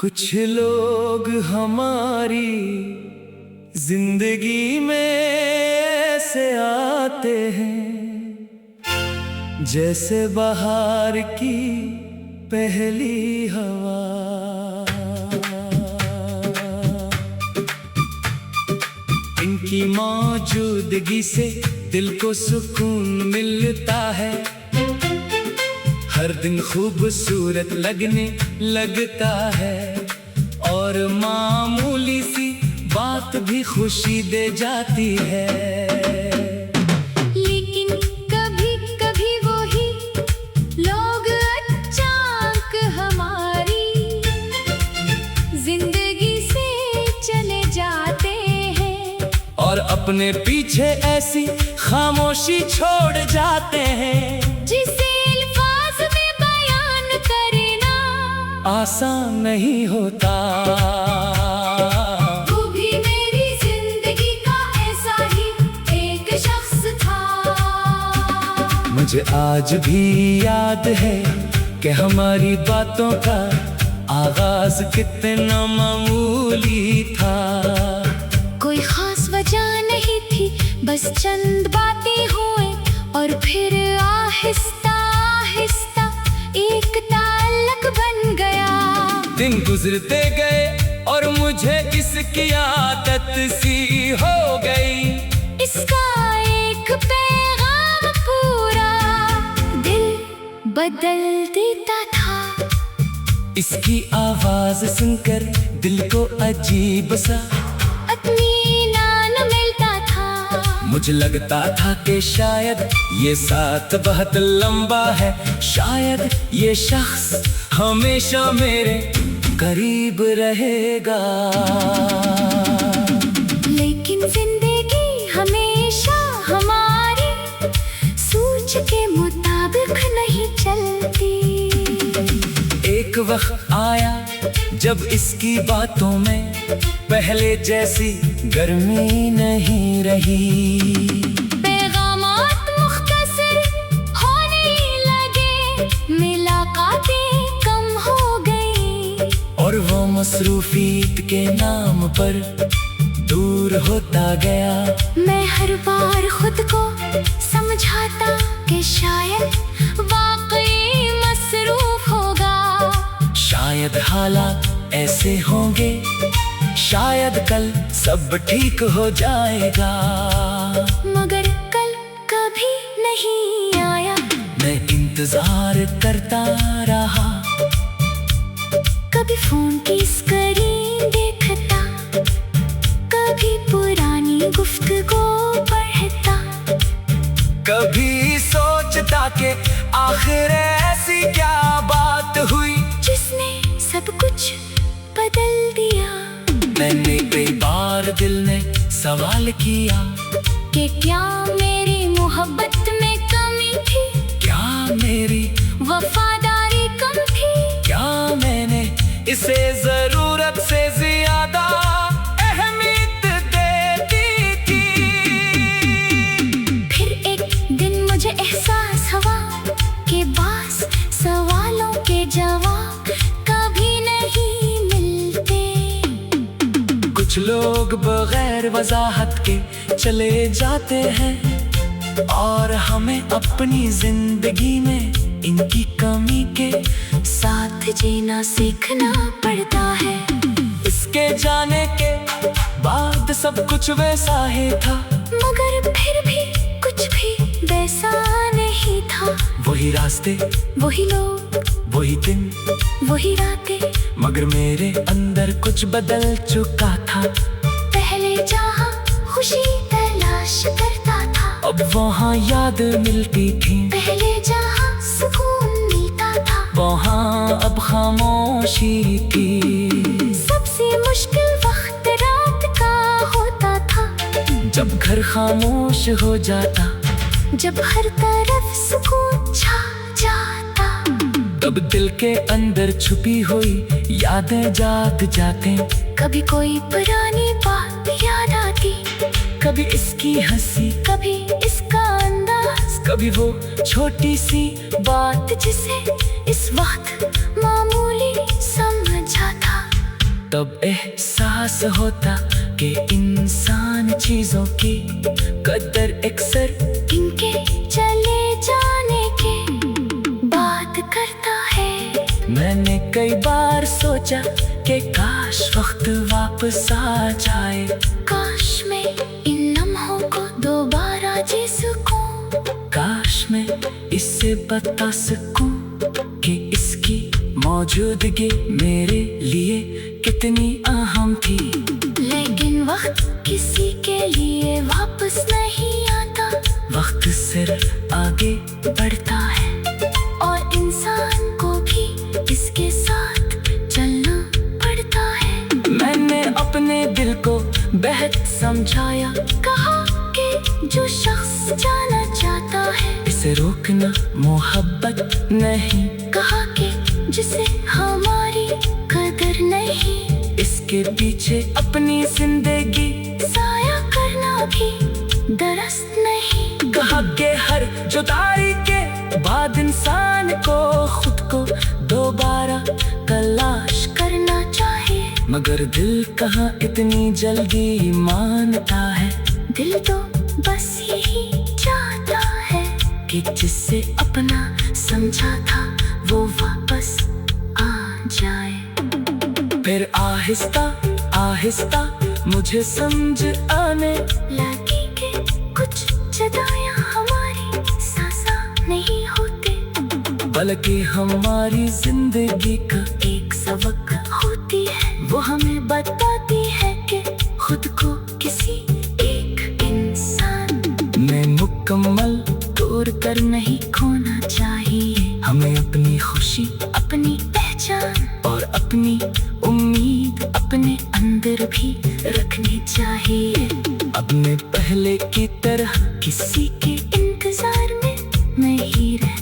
कुछ लोग हमारी जिंदगी में ऐसे आते हैं जैसे बाहर की पहली हवा। इनकी मौजूदगी से दिल को सुकून मिलता है, हर दिन खूबसूरत लगने लगता है और मामूली सी बात भी खुशी दे जाती है। लेकिन कभी कभी वही लोग अचानक हमारी जिंदगी से चले जाते हैं और अपने पीछे ऐसी खामोशी छोड़ जाते हैं जिसे आसान नहीं होता। वो भी मेरी जिंदगी का ऐसा ही एक शख्स था। मुझे आज भी याद है कि हमारी बातों का आगाज कितना मामूली था। कोई खास वजह नहीं थी, बस चंद बातें हुए और फिर आहिस्ता आहिस्ता एक ताल्लुक बन गया। दिन गुजरते गए और मुझे इसकी आदत सी हो गई। इसका एक पैगाम पूरा दिल बदल देता था। इसकी आवाज सुनकर दिल को अजीब सा इत्मीनान मिलता था। मुझे लगता था कि शायद ये साथ बहुत लंबा है, शायद ये शख्स हमेशा मेरे करीब रहेगा। लेकिन जिंदगी हमेशा हमारी सोच के मुताबिक नहीं चलती। एक वक्त आया जब इसकी बातों में पहले जैसी गर्मी नहीं रही। पैगामात मुख्तसर होने लगे, मुलाकातें कम हो गई और वो मसरूफियत के नाम पर दूर होता गया। मैं हर बार खुद को समझाता कि शायद वाकई मसरूफ होगा। शायद हालात ऐसे होंगे, शायद कल सब ठीक हो जाएगा। मगर कल कभी नहीं आया। मैं इंतजार करता रहा, कभी फोन की स्क्रीन देखता, कभी पुरानी गुफ्तगू पढ़ता, कभी सोचता कि आखिर ऐसी क्या बात हुई जिसने सब कुछ बदल दिया। मैंने कई बार दिल ने सवाल किया कि क्या मेरी मोहब्बत में कमी थी, क्या मेरी वफादारी कम थी, क्या मैंने इसे जरूरत से ज्यादा अहमियत दे दी थी। फिर एक दिन मुझे एहसास हुआ कि बास सवालों के जवाब कभी नहीं मिलते। कुछ लोग बगैर वजाहत के चले जाते हैं और हमें अपनी जिंदगी में इनकी कमी के साथ जीना सीखना पड़ता है। इसके जाने के बाद सब कुछ वैसा ही था, मगर फिर भी कुछ भी वैसा नहीं था। वही रास्ते, वही लोग, वही दिन, वही रातें, मगर मेरे अंदर कुछ बदल चुका था। पहले जहाँ खुशी तलाश करता था, अब वहाँ याद मिलती थी। पहले जहाँ सुकून मिलता था, वहाँ अब खामोशी थी। सबसे मुश्किल वक्त रात का होता था, जब घर खामोश हो जाता, जब हर तरफ सुकून छा जाता। तब दिल के अंदर छुपी हुई यादें जाग जाते। कभी कोई पुरानी बात याद आती, कभी इसकी हंसी, कभी इसका अंदाज, कभी वो छोटी सी बात जिसे इस वक्त मामूली समझा था। तब एहसास होता कि इंसान चीजों की कदर अक्सर इनके चले जाने के बात करता है। मैंने कई बार सोचा कि काश वक्त वापस आ जाए, काश मैं इन लम्हों को दोबारा जी सकूं, काश मैं इससे बता सकूं कि इसकी मौजूदगी मेरे लिए कितनी अहम थी। लेकिन वक्त किसी के लिए वापस नहीं आता, वक्त सिर्फ आगे बढ़ता है और इंसान को भी इसके साथ चलना पड़ता है। मैंने अपने दिल को बेहद समझाया, कहा कि जो शख्स जाना चाहता है इसे रोकना मोहब्बत नहीं, कहा कि जिसे हमारी कदर नहीं इसके पीछे अपनी जिंदगी साया करना भी दरस्त नहीं। कहा कि हर जुदाई के बाद इंसान को खुद को दोबारा तलाश करना चाहिए, मगर दिल कहाँ इतनी जल्दी मानता है। दिल तो बस यही चाहता है कि जिससे अपना समझा था वो वापस आ जाए। फिर आहिस्ता आहिस्ता मुझे समझ आने लगी कि कुछ जुदाइयां हमारी सासा नहीं होते, बल्कि हमारी जिंदगी का एक सबक होती है। वो हमें बताती है कि खुद को किसी एक इंसान में मुकम्मल तौर पर नहीं खोना चाहिए। हमें अपनी खुशी, अपनी पहचान और अपनी उम्मीद अपने अंदर भी रखनी चाहिए। अपने पहले की तरह किसी के इंतजार में नहीं रहना।